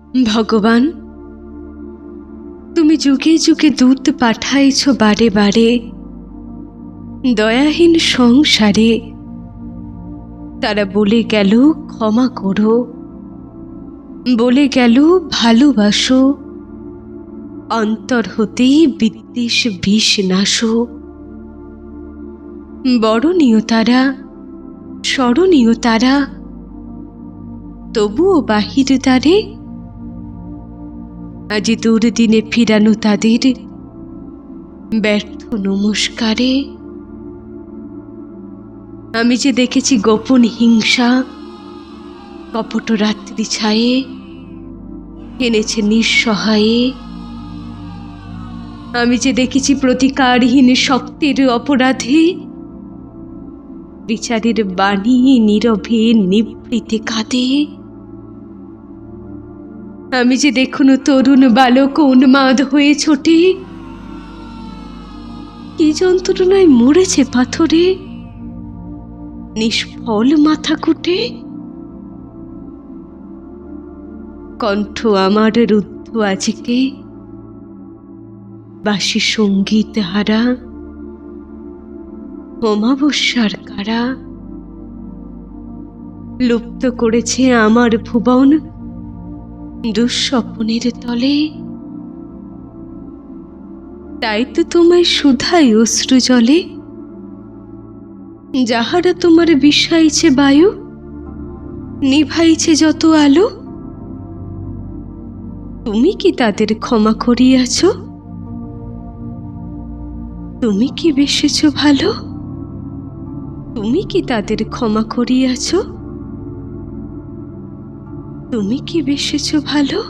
ভগবান, তুমি যুগে যুগে দূত পাঠাইছ বারে বারে দয়াহীন সংসারে। তারা বলে গেল ক্ষমা করো, বলে গেল ভালোবাসো, অন্তর হতেই বিদ্বেষ বিষ নাশো। বরণীয় তারা, স্মরণীয় তারা, তবুও বাহির দ্বারে আজি দুর্দিনে ফিরানো তাদের ব্যর্থ নমস্কারে। আমি যে দেখেছি গোপন হিংসা কপট রাত্রি ছায়ে এনেছে নিঃসহায়ে। আমি যে দেখেছি প্রতিকারহীন শক্তির অপরাধে বিচারের বাণী নীরবে নিভৃতে কাঁদে। আমি যে দেখুন তরুণ বালক উন্মাদ হয়ে ছোটে, কি যন্ত্রণায় মরেছে পাথরে নিষ্ফল মাথা কুটে। কণ্ঠ আমার রুদ্ধ আজকে বাসি সঙ্গীত হারা, অমাবস্যার কারা লুপ্ত করেছে আমার ভুবন দুঃস্বপ্নের তলে। তাই তো তোমায় শুধাই অশ্রু জলে, যাহারা তোমার বিষাইছে বায়ু, নিভাইছে যত আলো। তুমি কি তাদের ক্ষমা করিয়াছ? তুমি কি বেসেছ ভালো? তুমি কি তাদের ক্ষমা করিয়াছ? তুমি কি বেসেছ ভালো?